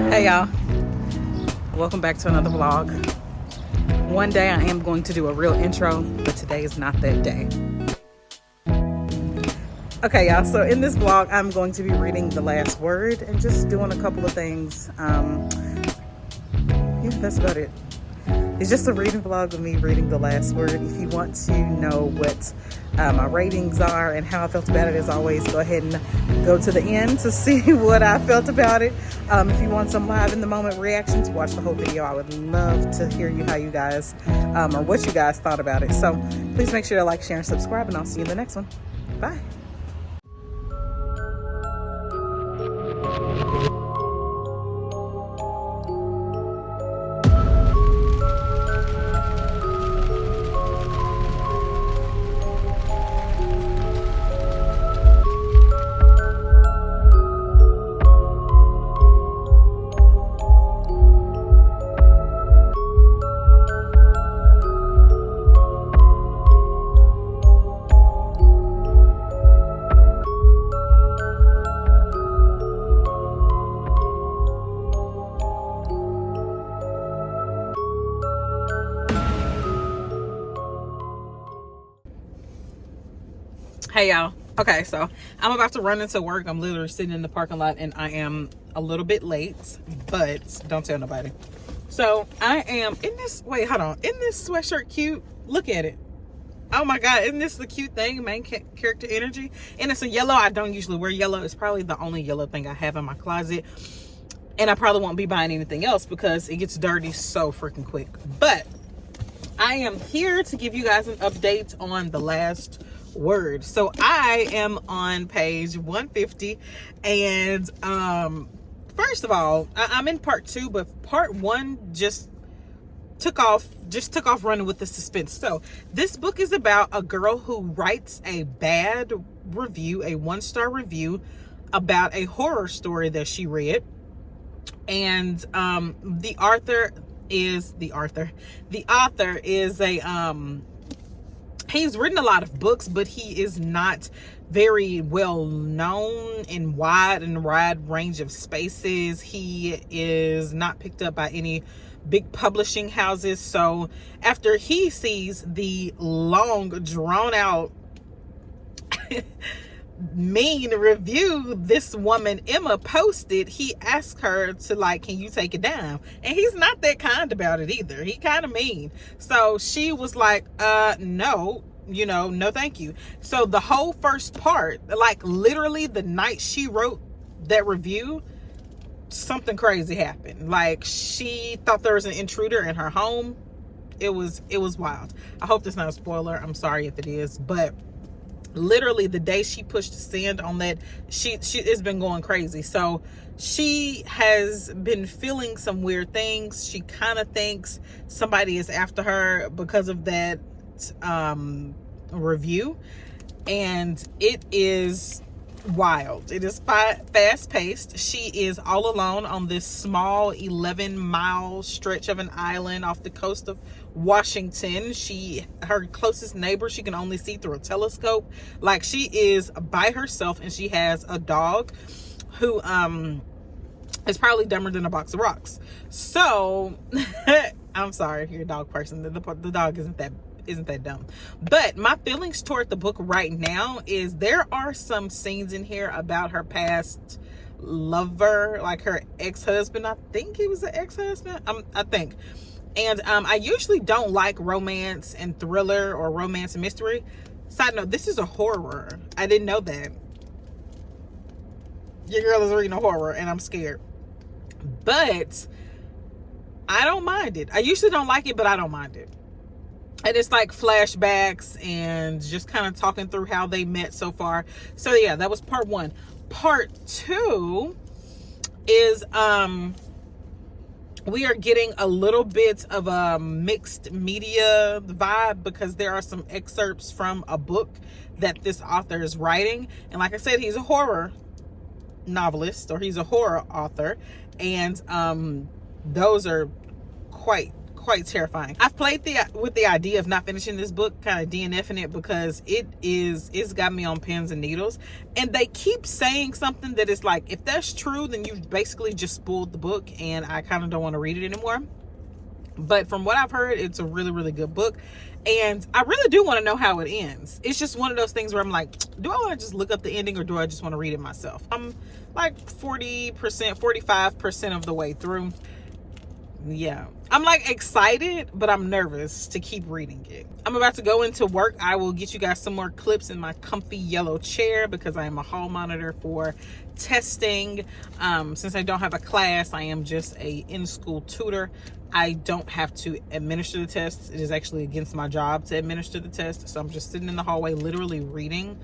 Hey y'all, welcome back to another vlog. One day I am going to do a real intro, but today is not that day. Okay y'all, so in this vlog I'm going to be reading The Last Word and just doing a couple of things. Yeah, that's about it. It's just a reading vlog of me reading The Last Word. If you want to know what my ratings are and how I felt about it, as always, go ahead and go to the end to see what I felt about it. If you want some live in the moment reactions, watch the whole video. I would love to hear how you guys or what you guys thought about it. So please make sure to like, share, and subscribe, and I'll see you in the next one. Bye. Hey y'all. Okay, so I'm about to run into work. I'm literally sitting in the parking lot and I am a little bit late, but don't tell nobody. So I am in this, wait, hold on. Isn't this sweatshirt cute? Look at it. Oh my God, isn't this the cute thing? Main character energy. And it's a yellow. I don't usually wear yellow. It's probably the only yellow thing I have in my closet. And I probably won't be buying anything else because it gets dirty so freaking quick. But I am here to give you guys an update on The Last Word. So I am on page 150 and first of all, I'm in part 2, but part 1 just took off running with the suspense. So this book is about a girl who writes a bad review, a 1-star review about a horror story that she read, and the author is a he's written a lot of books, but he is not very well known in wide range of spaces. He is not picked up by any big publishing houses. So after he sees the long, drawn out mean review this woman Emma posted, he asked her to, like, can you take it down? And he's not that kind about it either. He kind of mean. So she was like, no, no thank you. So the whole first part, like literally the night she wrote that review, something crazy happened. Like, she thought there was an intruder in her home. It was wild. I hope that's not a spoiler. I'm sorry if it is, but literally the day she pushed send on that, she it's been going crazy. So she has been feeling some weird things. She kind of thinks somebody is after her because of that review, and it is wild. It is fast-paced. She is all alone on this small 11-mile stretch of an island off the coast of Washington. Her closest neighbor she can only see through a telescope. Like, she is by herself, and she has a dog who is probably dumber than a box of rocks. So I'm sorry if you're a dog person. The dog isn't that dumb. But my feelings toward the book right now is there are some scenes in here about her past lover, like her ex-husband. I think he was an ex-husband. I think. And I usually don't like romance and thriller or romance and mystery. Side note, this is a horror. I didn't know that. Your girl is reading a horror and I'm scared. But I don't mind it. I usually don't like it, but I don't mind it. And it's like flashbacks and just kind of talking through how they met so far. So yeah, that was part 1. Part 2 is we are getting a little bit of a mixed media vibe because there are some excerpts from a book that this author is writing. And like I said, he's a horror novelist, or he's a horror author, and those are quite quite terrifying. I've played with the idea of not finishing this book, kind of DNFing it, because it's got me on pins and needles. And they keep saying something that is like, if that's true, then you've basically just spoiled the book, and I kind of don't want to read it anymore. But from what I've heard, it's a really, really good book. And I really do want to know how it ends. It's just one of those things where I'm like, do I want to just look up the ending, or do I just want to read it myself? I'm like 40%, 45% of the way through. Yeah, I'm like excited, but I'm nervous to keep reading it. I'm about to go into work. I will get you guys some more clips in my comfy yellow chair because I am a hall monitor for testing. Since I don't have a class, I am just a in-school tutor. I don't have to administer the tests. It is actually against my job to administer the test. So I'm just sitting in the hallway, literally reading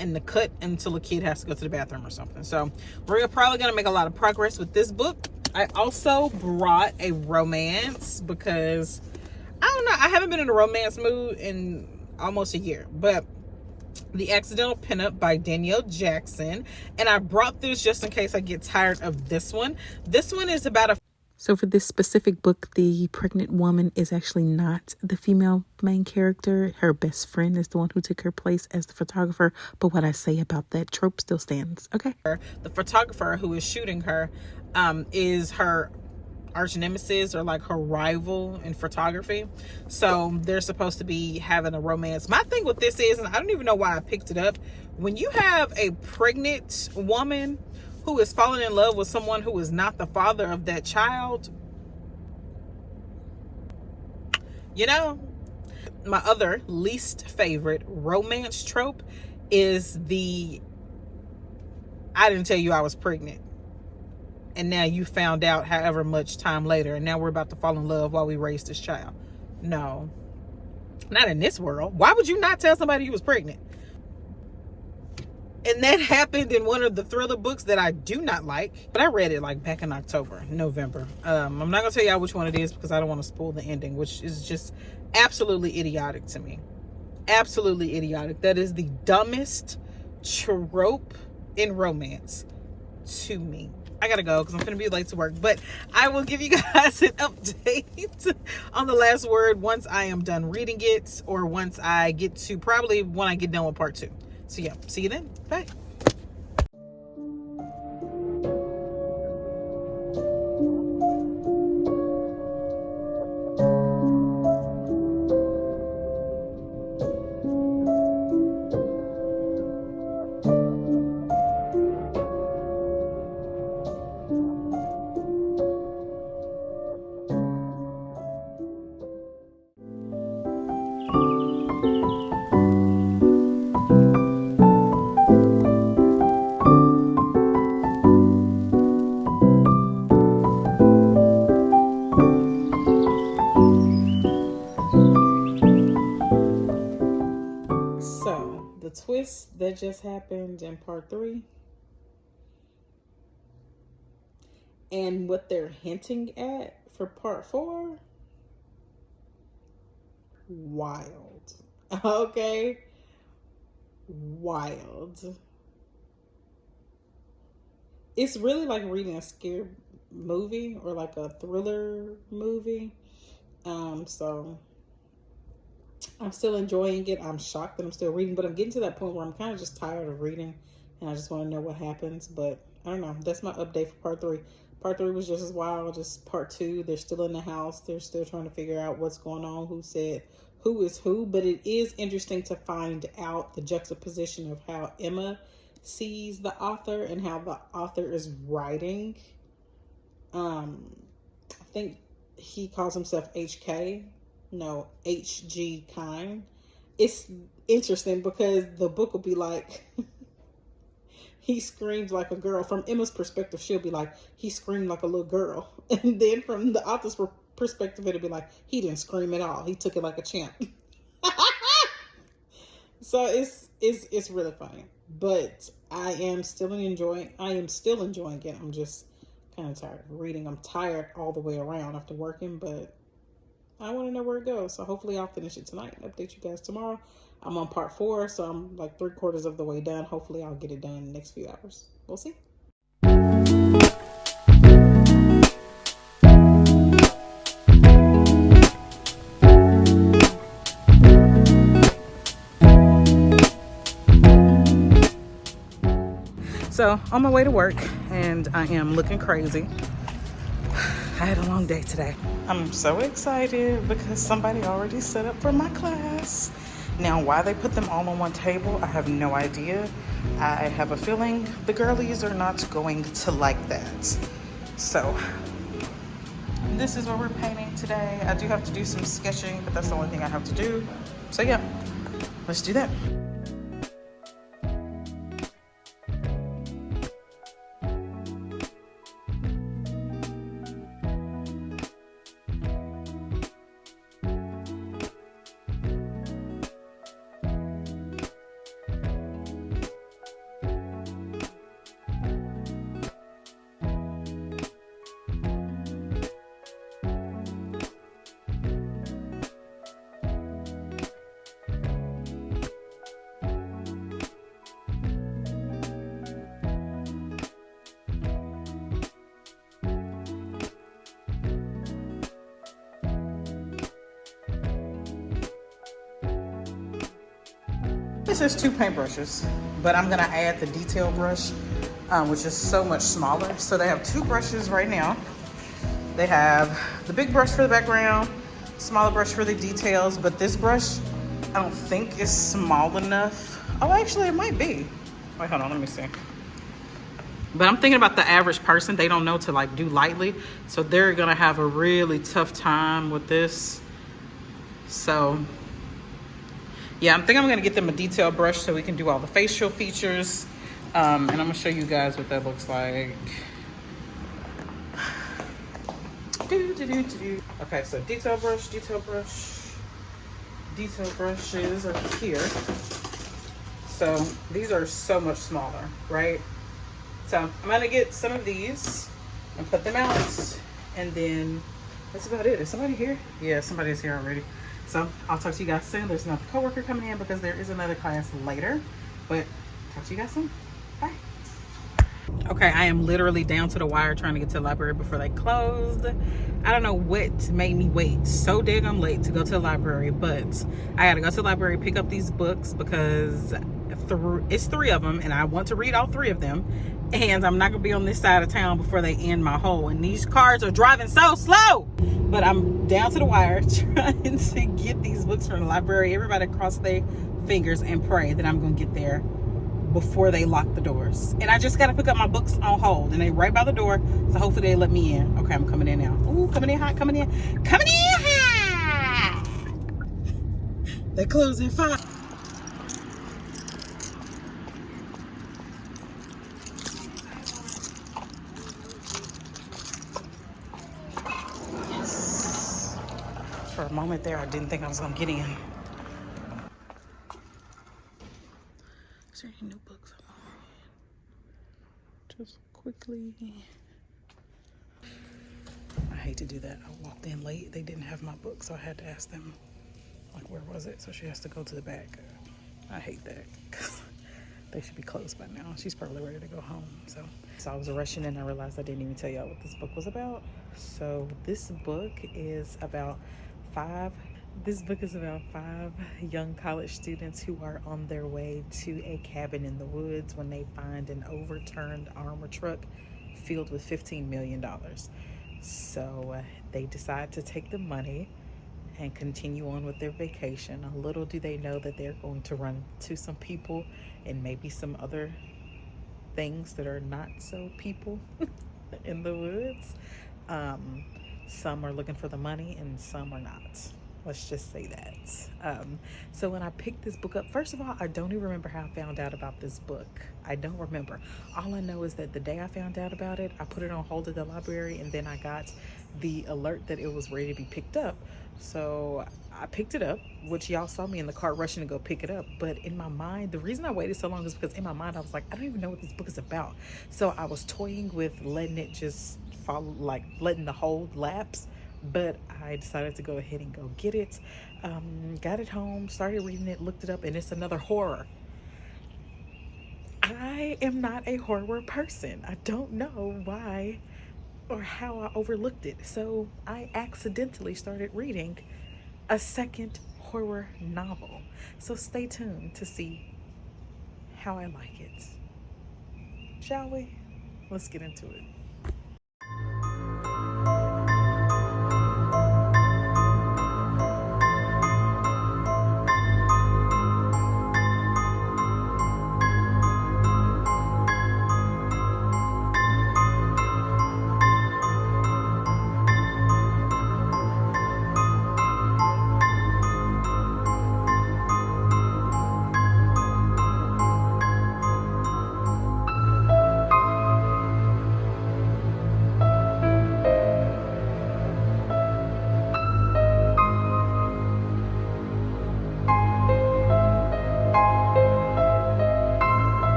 in the cut until a kid has to go to the bathroom or something. So we're probably going to make a lot of progress with this book. I also brought a romance because, I don't know, I haven't been in a romance mood in almost a year. But The Accidental Pinup by Danielle Jackson. And I brought this just in case I get tired of this one. This one is about a... So for this specific book, the pregnant woman is actually not the female main character. Her best friend is the one who took her place as the photographer. But what I say about that trope still stands. Okay. The photographer who is shooting her is her arch nemesis, or like her rival in photography. So they're supposed to be having a romance. My thing with this is, and I don't even know why I picked it up, when you have a pregnant woman who is falling in love with someone who is not the father of that child, you know, my other least favorite romance trope is the, I didn't tell you I was pregnant, and now you found out however much time later, and now we're about to fall in love while we raise this child. No, not in this world. Why would you not tell somebody you was pregnant? And that happened in one of the thriller books that I do not like. But I read it like back in November. I'm not going to tell y'all which one it is because I don't want to spoil the ending, which is just absolutely idiotic to me. Absolutely idiotic. That is the dumbest trope in romance to me. I gotta go because I'm gonna be late to work, but I will give you guys an update on The Last Word once I am done reading it, or once I get to, probably when I get done with part 2. So yeah, see you then. Bye. Twist that just happened in part 3 and what they're hinting at for part 4, wild. Okay, wild. It's really like reading a scary movie or like a thriller movie. So I'm still enjoying it. I'm shocked that I'm still reading, but I'm getting to that point where I'm kind of just tired of reading and I just want to know what happens. But I don't know. That's my update for part 3. Part 3 was just as wild as part 2. They're still in the house. They're still trying to figure out what's going on, who said who is who. But it is interesting to find out the juxtaposition of how Emma sees the author and how the author is writing. I think he calls himself HK. No, HG Kind. It's interesting because the book will be like, he screams like a girl. From Emma's perspective, she'll be like, he screamed like a little girl. And then from the author's perspective, it'll be like, he didn't scream at all. He took it like a champ. So it's really funny. But I am still enjoying it. I'm just kind of tired of reading. I'm tired all the way around after working, but I want to know where it goes. So hopefully I'll finish it tonight and update you guys tomorrow. I'm on part 4, so I'm like 3/4 of the way done. Hopefully I'll get it done in the next few hours. We'll see. So on my way to work, and I am looking crazy. I had a long day today. I'm so excited because somebody already set up for my class. Now, why they put them all on one table, I have no idea. I have a feeling the girlies are not going to like that. So this is what we're painting today. I do have to do some sketching, but that's the only thing I have to do. So yeah, let's do that. This is 2 paintbrushes, but I'm gonna add the detail brush, which is so much smaller. So they have 2 brushes right now. They have the big brush for the background, smaller brush for the details, but this brush I don't think is small enough. Oh, actually it might be. Wait, hold on, let me see. But I'm thinking about the average person. They don't know to like do lightly, so they're gonna have a really tough time with this. So yeah, I'm gonna get them a detail brush so we can do all the facial features. And I'm gonna show you guys what that looks like. Okay, so detail brushes are here. So these are so much smaller, right? So I'm gonna get some of these and put them out, and then that's about it. Is somebody here? Yeah, somebody's here already. So I'll talk to you guys soon. There's another coworker coming in because there is another class later. But talk to you guys soon. Bye. Okay, I am literally down to the wire trying to get to the library before they closed. I don't know what made me wait so daggone late to go to the library, but I gotta go to the library, pick up these books because it's 3 of them and I want to read all 3 of them. And I'm not gonna be on this side of town before they end my hole. And these cars are driving so slow. But I'm down to the wire trying to get these books from the library. Everybody cross their fingers and pray that I'm gonna get there before they lock the doors. And I just gotta pick up my books on hold, and they right by the door, so hopefully they let me in. Okay, I'm coming in now. Ooh, coming in hot, coming in hot. They close at 5. Yes. For a moment there, I didn't think I was gonna get in. Is there any new books? Just quickly. I hate to do that. I walked in late. They didn't have my book, so I had to ask them, like, where was it? So she has to go to the back. I hate that. They should be closed by now. She's probably ready to go home. So I was rushing and I realized I didn't even tell y'all what this book was about. So this book is about 5 young college students who are on their way to a cabin in the woods when they find an overturned armor truck filled with $15 million. So they decide to take the money and continue on with their vacation. Little do they know that they're going to run into some people and maybe some other things that are not so people in the woods. Some are looking for the money and some are not. Let's just say that. So when I picked this book up, first of all, I don't even remember how I found out about this book. I don't remember. All I know is that the day I found out about it, I put it on hold at the library, and then I got the alert that it was ready to be picked up. So I picked it up, which y'all saw me in the car rushing to go pick it up. But in my mind, the reason I waited so long is because in my mind, I was like, I don't even know what this book is about. So I was toying with letting it just follow, like letting the hold lapse. But I decided to go ahead and go get it. Got it home, started reading it, looked it up, and it's another horror. I am not a horror person. I don't know why or how I overlooked it. So I accidentally started reading a second horror novel. So stay tuned to see how I like it. shall we? Let's get into it.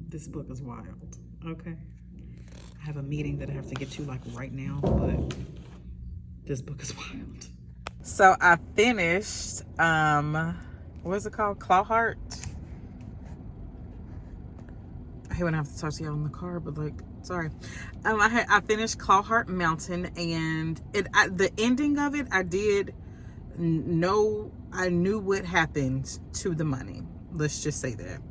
This book is wild. Okay. I have a meeting that I have to get to like right now, but this book is wild. So I finished, what is it called? Clawheart? I hate when I have to talk to y'all in the car, but like, sorry. I finished Clawheart Mountain, and the ending of it, I knew what happened to the money. Let's just say that.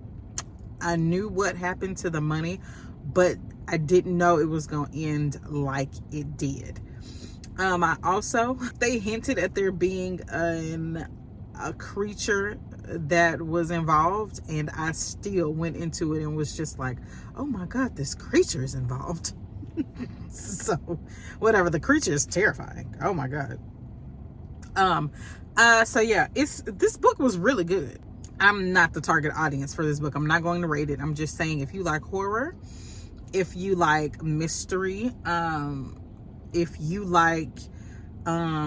I knew what happened to the money, but I didn't know it was going to end like it did. They hinted at there being a creature that was involved, and I still went into it and was just like, oh my God, this creature is involved. So whatever, the creature is terrifying. Oh my God. So yeah, this book was really good. I'm not the target audience for this book. I'm not going to rate it. I'm just saying, if you like horror, if you like mystery, if you like, I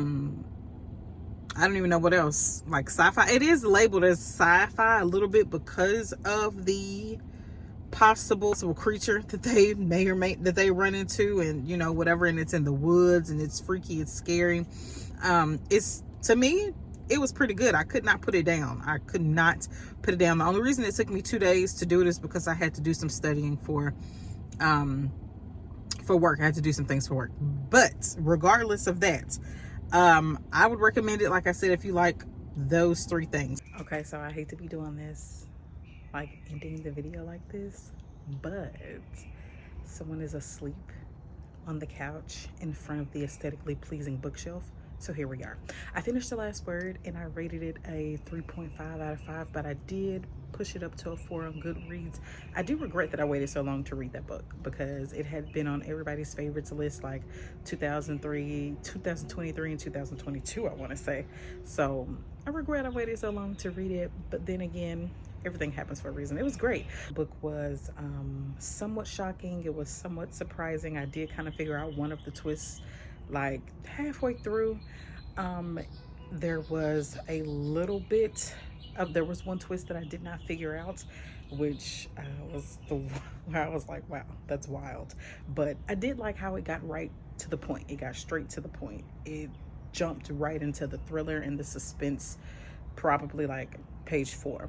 don't even know what else, like sci-fi. It is labeled as sci-fi a little bit because of the possible creature that they that they run into, and you know, whatever, and it's in the woods and it's freaky, it's scary. To me, it was pretty good. I could not put it down. The only reason it took me 2 days to do it is because I had to do some studying for work. I had to do some things for work. But regardless of that, I would recommend it, like I said, if you like those 3 things. Okay, so I hate to be doing this, like ending the video like this, but someone is asleep on the couch in front of the aesthetically pleasing bookshelf. So here we are. I finished The Last Word, and I rated it a 3.5 out of 5, but I did push it up to a 4 on Goodreads. I do regret that I waited so long to read that book, because it had been on everybody's favorites list like 2023, 2023, and 2022, I want to say. So I regret I waited so long to read it, but then again, everything happens for a reason. It was great. The book was somewhat shocking. It was somewhat surprising. I did kind of figure out one of the twists like halfway through. There was one twist that I did not figure out, which where I was like, wow, that's wild. But I did like how it got right to the point. It got straight to the point. It jumped right into the thriller and the suspense, probably like page 4.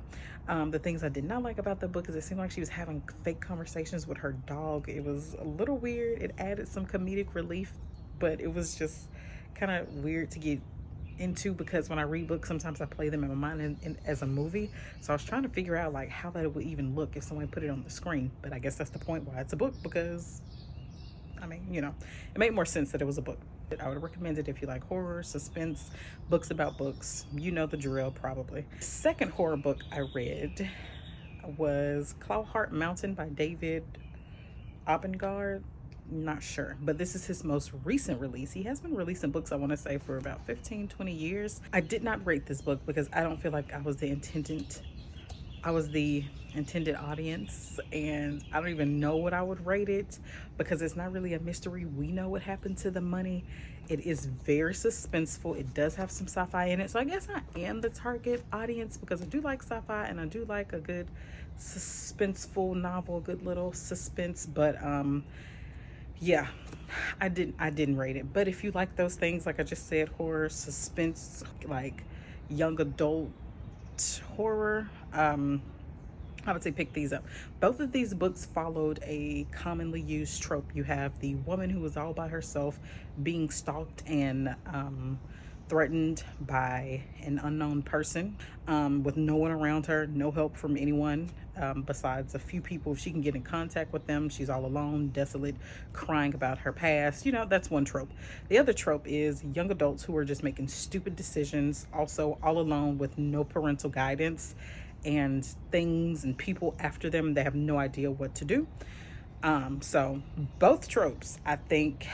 The things I did not like about the book is it seemed like she was having fake conversations with her dog. It was a little weird. It added some comedic relief, but it was just kind of weird to get into, because when I read books, sometimes I play them in my mind as a movie. So I was trying to figure out like how that would even look if someone put it on the screen. But I guess that's the point why it's a book, because I mean, you know, it made more sense that it was a book. I would recommend it if you like horror, suspense, books about books. You know the drill, probably. Second horror book I read was Clawheart Mountain by David Opengard. Not sure, but this is his most recent release. He has been releasing books, I want to say, for about 15-20 years. I did not rate this book because I don't feel like I was the intended audience, and I don't even know what I would rate it, because it's not really a mystery. We know what happened to the money. It is very suspenseful. It does have some sci-fi in it, so I guess I am the target audience, because I do like sci-fi and I do like a good suspenseful novel, a good little suspense. But yeah, I didn't rate it. But if you like those things, like I just said, horror, suspense, like young adult horror, I would say pick these up. Both of these books followed a commonly used trope. You have the woman who is all by herself being stalked and threatened by an unknown person, with no one around her, no help from anyone, besides a few people. If she can get in contact with them, she's all alone, desolate, crying about her past. You know, that's one trope. The other trope is young adults who are just making stupid decisions, also all alone with no parental guidance, and things and people after them. They have no idea what to do. So both tropes, I think,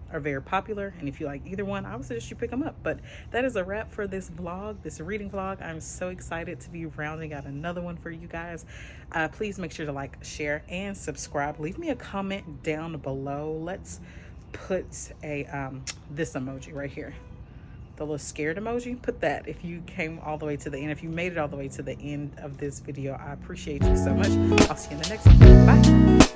are very popular, and if you like either one, I would suggest you pick them up. But that is a wrap for this vlog, this reading vlog. I'm so excited to be rounding out another one for you guys. Please make sure to like, share, and subscribe. Leave me a comment down below. Let's put a this emoji right here, the little scared emoji. Put that if you came all the way to the end. If you made it all the way to the end of this video, I appreciate you so much. I'll see you in the next one. Bye.